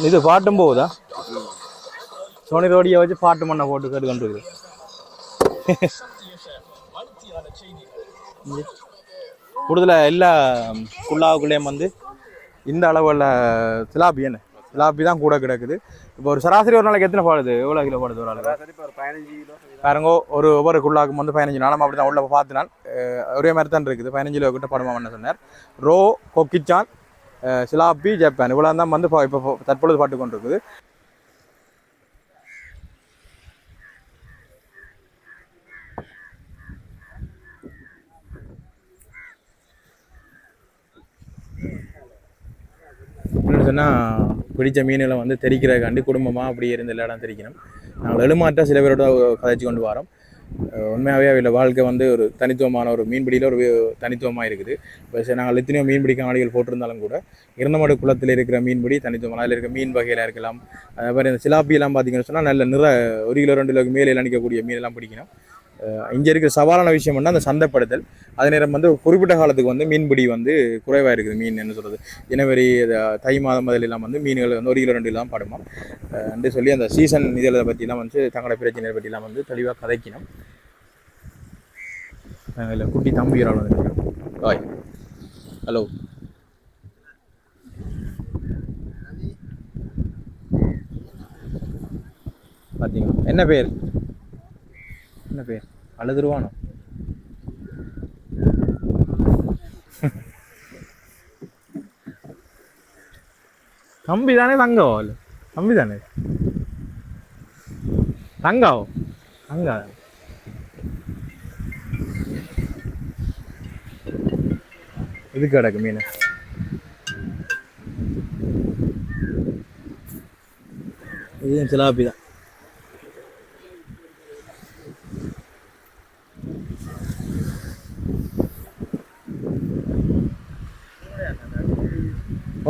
Speaker 1: இது பாட்டும் போகுதா? சோனி ரோடியை வச்சு பாட்டு மண்ணை போட்டு கேட்டு கொண்டு கூடுதலாக எல்லா குள்ளாவுக்குள்ளேயும் வந்து இந்த அளவில் சிலாபி என்ன சிலாப்பி தான் கூட கிடக்குது. இப்போ ஒரு சராசரி ஒரு நாளைக்கு எத்தனை பாடுது, எவ்வளோ கிலோ பாடுது ஒரு ஆளுக்கு?
Speaker 5: ஒரு 15 கிலோ
Speaker 1: பாருங்க, ஒவ்வொரு குள்ளாக்கும் வந்து 15 நாளும் அப்படி தான் உள்ள பார்த்தினால் ஒரே மாதிரி தான் இருக்குது. 15 கிலோ கிட்ட படுமா என்ன சொன்னார். ரோ, கொக்கிச்சான், சிலாப்பி, ஜப்பான் இவ்வளோ தான் வந்து இப்போ தற்பொழுது பாட்டு கொண்டு இருக்குது. என்னென்னு சொன்னால் பிடிச்ச மீன்களை வந்து தெரிக்கிறதுக்காண்டி குடும்பமாக அப்படி இருந்து எல்லா இடம் தெரிக்கணும். நாங்கள் எழுமாற்ற சில பேரோட கதைச்சு கொண்டு வரோம். உண்மையாகவே அவையில் வாழ்க்கை வந்து ஒரு தனித்துவமான ஒரு மீன்பிடியில் ஒரு தனித்துவமாக இருக்குது. இப்போ நாங்கள் எத்தனையோ மீன்பிடி காணொளிகள் போட்டிருந்தாலும் கூட இரண்டமடு குளத்தில் இருக்கிற மீன்பிடி தனித்துவமான அதில் இருக்க மீன் வகையில் இருக்கலாம். அதே மாதிரி இந்த சிலாப்பியெல்லாம் பார்த்தீங்கன்னு சொன்னால் நல்ல 1 கிலோ 2 கிலோக்கு மேலே நினைக்கக்கூடிய மீனெல்லாம் பிடிக்கணும். இங்கே இருக்கிற சவாலான விஷயம் வந்து அந்த சந்தைப்படுத்தல். அதே நேரம் வந்து குறிப்பிட்ட காலத்துக்கு வந்து மீன்பிடி வந்து குறைவாக இருக்குது. மீன் என்ன சொல்கிறது, ஜனவரி தை மாதம் முதலெல்லாம் வந்து மீன்கள் வந்து 1 கிலோ 2 கிலோ தான் படுமா என்று சொல்லி அந்த சீசன் இதில் பற்றிலாம் வந்து தங்களோட பிரச்சனை பற்றிலாம் வந்து தெளிவாக கதைக்கணும். இல்லை குட்டி தம்பி ஹாய் ஹலோ பார்த்தீங்களா, என்ன பேர் அழுதுருவானோ? தம்பி தானே தங்கோ, தம்பி தானே தங்காவோ தங்கா. இது கிடக்கு மீன். இது சிலாப்பி தான்.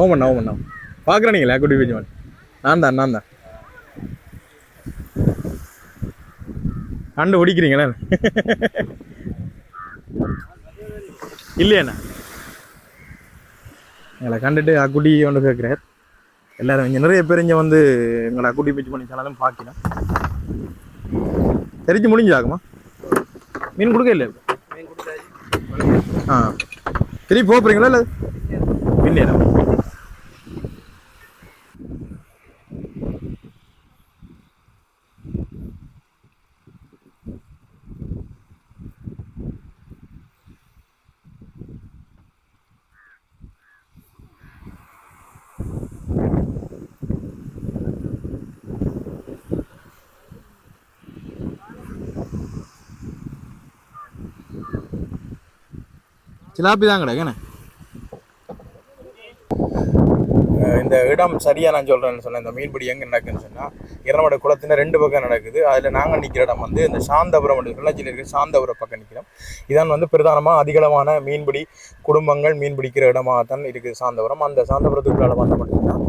Speaker 1: ஓமண்ணா பார்க்குறீங்களா குட்டி பீஜ் நான் தான் கண்டு பிடிக்கிறீங்களே இல்லையாண்ணா? எங்களை கண்டுட்டு அக்குட்டி ஒன்று கேட்குறார். எல்லாரும் இங்கே நிறைய பேர் இங்கே வந்து எங்களை அக்குட்டி பீச் பண்ணி சேனலும் பார்க்கணும். தெரிஞ்சு முடிஞ்சாக்குமா? மீன் கொடுக்க இல்லை திருப்பி போகிறீங்களா இல்லை இல்லையா? சிலாப்பி தான் கிடக்குண்ணே. இந்த இடம் சரியாக நான் சொல்கிறேன்னு சொன்னேன். இந்த மீன்பிடி எங்கே நடக்குதுன்னு சொன்னால் இரநமடு குளத்தின் 2 பக்கம் நடக்குது. அதில் நாங்கள் நிற்கிற இடம் வந்து இந்த சாந்தபுரம் கிள்ளச்சியில் இருக்கிற சாந்தபுரம் பக்கம் நிற்கிறோம். இதான் வந்து பிரதானமாக அதிகளவான மீன்பிடி குடும்பங்கள் மீன் பிடிக்கிற இடமாக தான் இருக்குது சாந்தபுரம். அந்த சாந்தபுரத்துக்குள்ளால் வந்த மட்டும்தான்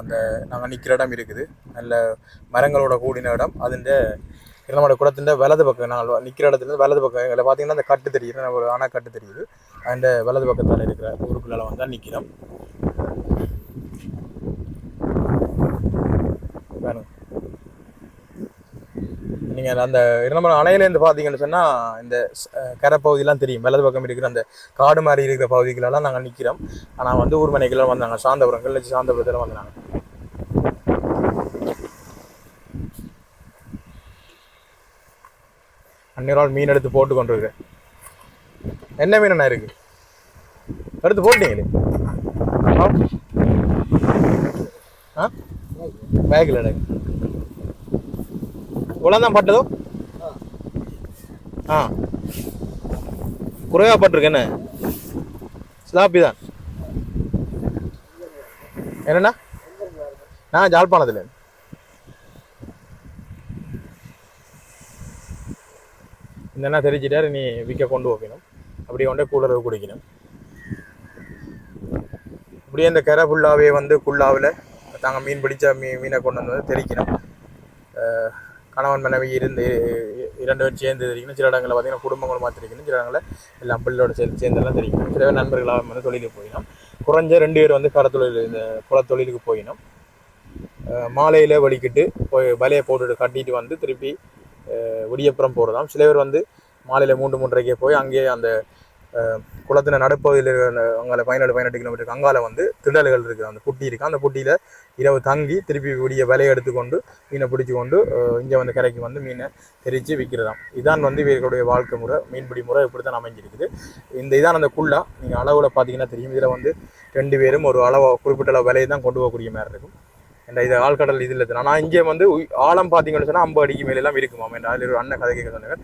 Speaker 1: அந்த நாங்கள் நிற்கிற இடம் இருக்குது. நல்ல மரங்களோட கூடின இடம். அதுண்ட இரநமடு குளத்தின் வலது பக்கம் நாங்கள் நிற்கிற இடத்துல வலது பக்கம் எங்களை பார்த்தீங்கன்னா அந்த கட்டு தெரியுது, ஒரு அணைக்கட்டு தெரியுது. அந்த வலது பக்கத்தில் இருக்கிற ஊருக்குள்ளால் வந்து நிற்கிறோம். நீங்கள் அந்த இரநமடு அணையிலேருந்து பார்த்தீங்கன்னு சொன்னால் இந்த கரை பகுதியெலாம் தெரியும். வலது பக்கம் இருக்கிற அந்த காடு மாதிரி இருக்கிற பகுதிகளெல்லாம் நாங்கள் நிற்கிறோம். ஆனால் வந்து ஊர் மனைக்கெல்லாம் வந்தாங்க. சாந்தபுரம் கிள்ளச்சி சாந்தபுரத்தில் வந்தாங்க. அன்னியரால் மீன் எடுத்து போட்டு கொண்டிருக்கிறேன். என்ன மீன் என்ன இருக்கு எடுத்து போட்டீங்களே? பேக்கில் எடுங்க. இவ்வளோதான் பட்டதோ? குறைவா பட்டிருக்கு. என்ன சிலாப்பி தான். என்னண்ணா? நான் ஜாழ்ப்பாணத்தில். இந்த தெரிஞ்சிட்டாரு நீ விற்க கொண்டு வைக்கணும். அப்படியே கொண்டே கூலரை குடிக்கணும். அப்படியே இந்த கரை ஃபுல்லாகவே வந்து குள்ளாவில் தாங்க மீன் பிடிச்ச மீனை கொண்டு வந்து தெரிக்கணும். கணவன் மனைவி இருந்து 2 பேர் சேர்ந்து தெரிக்கணும். சில இடங்களில் பார்த்தீங்கன்னா குடும்பங்கள் மாதிரி தெரிக்கணும். சில இடங்களில் எல்லாம் பிள்ளையோட சேர்ந்தெல்லாம் தெரிக்கணும். சில பேர் நண்பர்களாக வந்து தொழிலுக்கு போயிடும். குறைஞ்ச 2 பேர் வந்து கடத்தொழில் இந்த குளத்தொழிலுக்கு போயிடும். மாலையில் வலிக்கிட்டு போய் வலையை போட்டுட்டு கட்டிட்டு வந்து திருப்பி விடியப்புறம் போகிறதாம். சில பேர் வந்து மாலையில் 3-3:30 போய் அங்கேயே அந்த குளத்தின நடுப்பகுதியில் அங்கால 17-18 கிலோமீட்டருக்கு அங்கால வந்து திடல்கள் இருக்குது, அந்த புட்டி இருக்குது. அந்த புட்டியில் இரவு தங்கி திருப்பி விடிய வலையை எடுத்துக்கொண்டு மீனை பிடிச்சி கொண்டு இங்கே வந்து கரைக்கு வந்து மீனை தெரித்து விற்கிறதாம். இதான் வந்து இவர்களுடைய வாழ்க்கை முறை, மீன்பிடி முறை இப்படி தான் அமைஞ்சிருக்குது. இதான் அந்த குள்ளா நீங்கள் அளவில் பார்த்தீங்கன்னா தெரியும். இதில் வந்து 2 பேரும் ஒரு குறிப்பிட்ட அளவு விலையை தான் கொண்டு போகக்கூடிய மாதிரி இருக்கும். இந்த இது ஆழ்கடல் இதில் இருக்குது. ஆனால் இங்கே வந்து ஆழம் பார்த்தீங்கன்னு சொன்னால் 50 அடிக்கு மேலெல்லாம் இருக்குமா. அதில் ஒரு அண்ணன் கதை கேட்க சொன்னாங்க.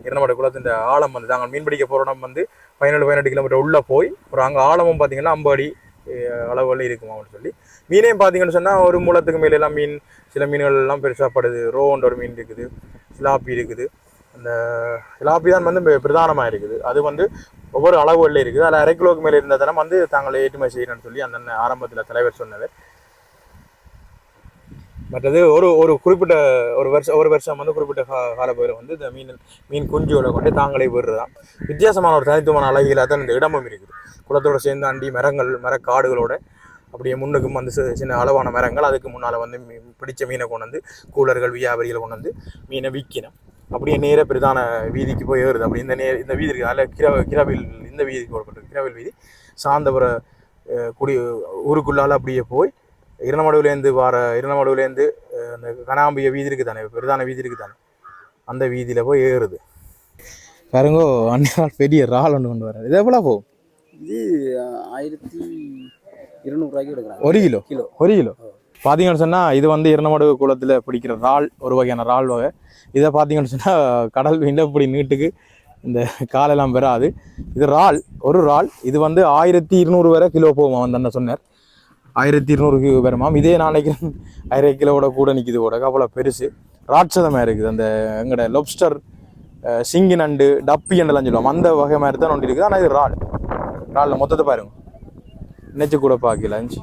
Speaker 1: இரநமடு குளத்தின் ஆழம் வந்து நாங்கள் மீன்பிடிக்க போகிற இடம் வந்து 17-18 கிலோமீட்டர் உள்ளே போய் ஒரு அங்கே ஆழமும் பார்த்தீங்கன்னா 50 அடி அளவுகளில் இருக்குமா அப்படின்னு சொல்லி. மீனையும் பார்த்தீங்கன்னு சொன்னால் ஒரு மூலத்துக்கு மேலெல்லாம் மீன், சில மீன்கள் எல்லாம் பெருசாகப்படுது. ரோன்ற ஒரு மீன் இருக்குது, சிலாப்பி இருக்குது. அந்த சிலாப்பி தான் வந்து பிரதானமாக இருக்குது. அது வந்து ஒவ்வொரு அளவுகளில் இருக்குது. அதில் 1/2 கிலோவுக்கு மேலே இருந்த தரம் வந்து தாங்களை ஏற்றுமதி செய்யணும்னு சொல்லி அந்த ஆரம்பத்தில் தலைவர் சொன்னவர். மற்றது ஒரு குறிப்பிட்ட ஒரு வருஷம் வந்து குறிப்பிட்ட காலப்பகுதியில் வந்து இந்த மீன் குஞ்சுகளை கொண்டு தாங்களே விடுறதான். வித்தியாசமான ஒரு தனித்துவமான அழகிலாக தான் இந்த இடமும் இருக்குது. குளத்தோடு சேர்ந்து அண்டி மரக்காடுகளோட அப்படியே முன்னுக்கும் வந்து சின்ன அளவான மரங்கள், அதுக்கு முன்னால் வந்து பிடிச்ச மீனை கொண்டு வந்து கூலர்கள் வியாபாரிகளை கொண்டு வந்து மீனை விற்கணும். அப்படியே நேராக பிரதான வீதிக்கு போய் ஏறுது. அப்படி இந்த வீதி இருக்குது. அதில் கிரவில் இந்த வீதிக்கு போடப்பட்டிருக்கு. கிரவில் வீதி சாந்தபுர ஊருக்குள்ளால் அப்படியே போய் இரணமடுவிலேருந்து அந்த கனாம்பிய வீதி இருக்குது தானே, பிரதான வீதி இருக்குது தானே, அந்த வீதியில் போய் ஏறுது.
Speaker 4: பாருங்கோ அன்னையால் பெரிய இறால் ஒன்று கொண்டு வர்றாரு. இது எவ்வளோ போகும்?
Speaker 2: இது 1200 ரூபாய்க்கு எடுக்கிறாங்க.
Speaker 4: 1 கிலோ பார்த்தீங்கன்னு சொன்னால் இது வந்து இரணமடு குளத்தில் பிடிக்கிற இறால், ஒரு வகையான இறால் வகை. இதை பார்த்தீங்கன்னு சொன்னால் கடல் மீனில் இப்படி நீட்டுக்கு இந்த காலெல்லாம் பெறாது. இது ஒரு இறால் இது வந்து 1200 வரை கிலோ போகும். அவன் தானே சொன்னார் 1200 வருமாம். இதே நாளைக்கு 1/2 கிலோவோட கூட நிற்கிது கூட, அவ்வளோ பெருசு ராட்சதமாக இருக்குது. அந்த எங்கட லொப்ஸ்டர், சிங்கி நண்டு, டப்பி எண்ணெல்லாம் சொல்லுவோம், அந்த வகை மாதிரி தான் ஒன்று இருக்குது. ஆனால் இது இறாலில் மொத்தத்தை பாருங்க, நெச்சு கூட பார்க்கல அஞ்சு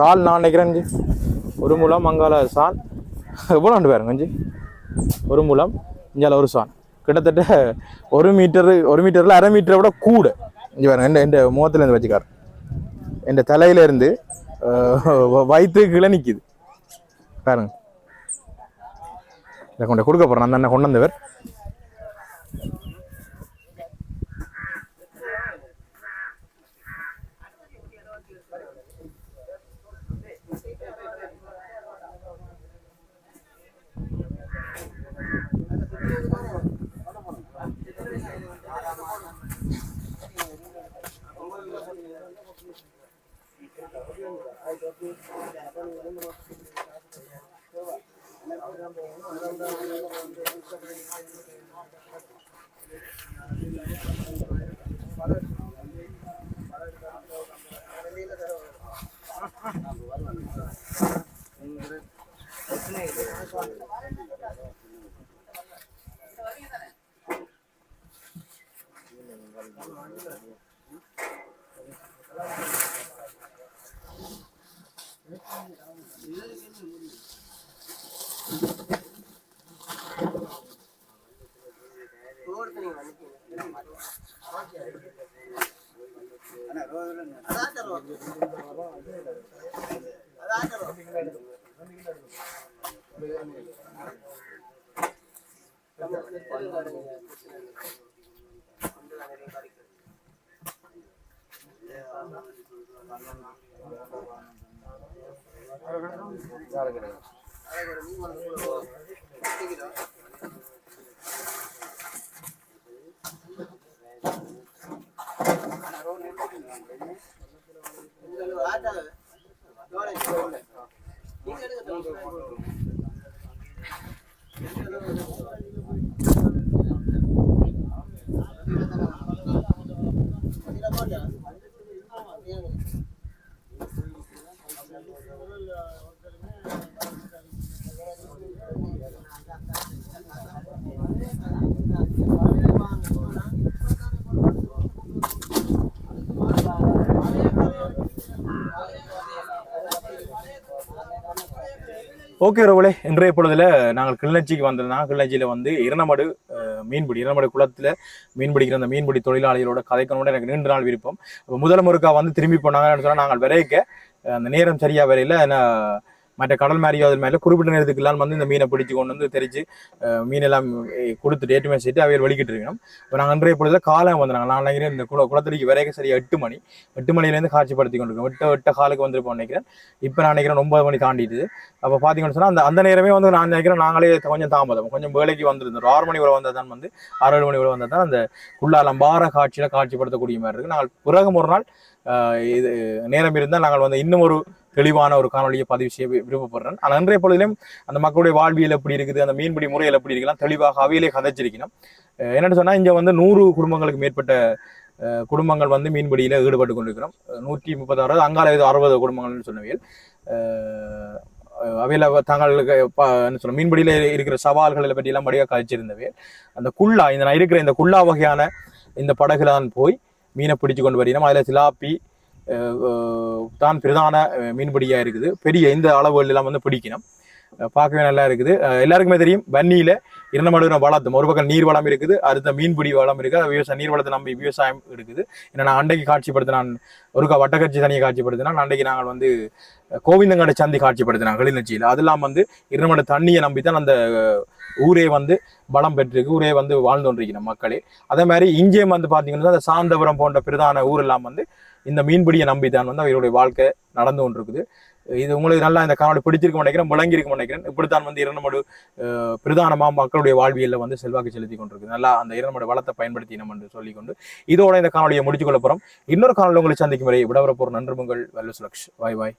Speaker 4: கால் நான் நினைக்கிறேன். ஒரு முலம் அங்கால சான் எவ்வளோ நண்டு பாருங்க அஞ்சு, ஒரு முலம் இஞ்சால ஒரு சான், கிட்டத்தட்ட 1 மீட்டரில் 1/2 மீட்டரை விட கூட. இங்கே பாருங்க, என் முகத்துலேருந்து வச்சுக்காரு, என் தலையிலேருந்து வயிற்று கீழே நிற்கிது பாருங்க. இதை கொண்டு கொடுக்க போகிறேன், அந்த அண்ணன் கொண்டு வந்தவர்.
Speaker 1: ஓகே ரோவலே, இன்றைய பொழுதுல நாங்கள் கிளிநொச்சிக்கு வந்திருந்தோம். கிளிநொச்சியில் வந்து இரணமடு குளத்தில் மீன்பிடிக்கிற அந்த மீன்பிடி தொழிலாளிகளோட கதைக்கணும்னு எனக்கு நீண்ட நாள் விருப்பம். இப்போ முதல் முருக்கா வந்து திரும்பி போனாங்கன்னு சொன்னால் நாங்கள் விரைக்க அந்த நேரம் சரியாக வரையில்
Speaker 4: மற்ற கடல் மாதிரி மேலே குறிப்பிட்ட நேரத்துக்கெல்லாம் வந்து இந்த மீனை பிடிச்சு கொண்டு வந்து தெரிச்சு மீனெல்லாம் கொடுத்துட்டு ஏற்றுமே செய்து அவையில் வெளிக்கிட்டு இருக்கணும். இப்போ நாங்கள் அன்றைய பொழுதுல காலம் வந்தாங்க. நான் நினைக்கிறேன் இந்த குளத்தடிக்கு வரைக்கும் சரியா 8 மணிலேருந்து காட்சிப்படுத்தி கொண்டிருக்கோம். 8 காலுக்கு வந்துருப்போம் நினைக்கிறேன். இப்போ நான் நினைக்கிறேன் 9 மணி தாண்டிட்டு. அப்போ பார்த்தீங்கன்னு சொன்னால் அந்த நேரமே வந்து நான் நினைக்கிறேன் நாங்களே கொஞ்சம் தாமதம் கொஞ்சம் வேலைக்கு வந்திருந்தோம். 6 மணி வரை வந்தால் தான் வந்து 6-7 மணி வரை வந்தால் தான் அந்த குள்ளாலம்பார காட்சியில் காட்சிப்படுத்தக்கூடிய மாதிரி இருக்குது. நாங்கள் பிறகு ஒரு நாள் இது நேரம் இருந்தால் நாங்கள் வந்து இன்னும் ஒரு தெளிவான ஒரு காணொலியை பதிவு செய்ய விருப்பப்படுறேன். ஆனால் அன்றைய பொழுதிலும் அந்த மக்களுடைய வாழ்வியல் எப்படி இருக்குது, அந்த மீன்பிடி முறையில் எப்படி இருக்கலாம் தெளிவாக அவையிலே கதைச்சிருக்கணும். என்னென்னு சொன்னால் இங்கே வந்து 100 குடும்பங்களுக்கு மேற்பட்ட குடும்பங்கள் வந்து மீன்பிடியில் ஈடுபட்டு கொண்டிருக்கிறோம். 136 அங்கால 60 குடும்பங்கள்னு சொன்னவியல். அவையில் தங்களுக்கு என்ன சொல்ல மீன்பிடியில் இருக்கிற சவால்களை பற்றியெல்லாம் படியாக கழிச்சிருந்தவை. அந்த குள்ளா நான் இருக்கிற இந்த குள்ளா வகையான இந்த படகுல தான் போய் மீனை பிடிச்சு கொண்டு வரணும். அதில் சிலாப்பி தான் பிரதான மீன்பிடியாக இருக்குது. பெரிய இந்த அளவுகள் எல்லாம் வந்து பிடிக்கணும். பார்க்கவே நல்லா இருக்குது. எல்லாருக்குமே தெரியும் வன்னியில் இரண்டமடுகிற வளர்த்தும் ஒரு பக்கம் நீர் வளம் இருக்குது, அடுத்த மீன்பிடி வளம் இருக்குது. விவசாயம் நீர் வளத்தை நம்பி விவசாயம் இருக்குது. ஏன்னா நான் அன்றைக்கு காட்சிப்படுத்த நான் ஒருக்கா வட்டக்கட்சி தனியை காட்சிப்படுத்தினா அன்றைக்கு நாங்கள் வந்து கோவிந்தங்கடை சந்தி காட்சிப்படுத்தினாங்க கிளிநொச்சியில். அதெல்லாம் வந்து இரண்டமடு தண்ணியை நம்பித்தான் அந்த ஊரே வந்து பலம் பெற்றிருக்கு, ஊரே வந்து வாழ்ந்து கொண்டிருக்கணும் மக்களே. அதே மாதிரி இங்கேயும் வந்து பார்த்தீங்கன்னா அந்த சாந்தபுரம் போன்ற பிரதான ஊரெல்லாம் வந்து இந்த மீன்பிடியை நம்பித்தான் வந்து அவருடைய வாழ்க்கை நடந்து கொண்டிருக்குது. இது உங்களுக்கு நல்லா இந்த காணொலி பிடிச்சிருக்கும் நினைக்கிறேன், விளங்கியிருக்கும் நினைக்கிறேன். இப்படித்தான் வந்து இரண்டமடு பிரதானமாக மக்களுடைய வாழ்வியலில் வந்து செல்வாக்கு செலுத்தி கொண்டிருக்கு. நல்லா அந்த இரண்டமடு வளத்தை பயன்படுத்தினோம் என்று சொல்லிக்கொண்டு இதோட இந்த காணொலியை முடிச்சுக்கொள்ள போகிறோம். இன்னொரு காணொலி உங்களை சந்திக்கும் வரை விடவர போகிற நன்றி. உங்கள் வல்லு சுலக்ஷ். பாய் பாய்.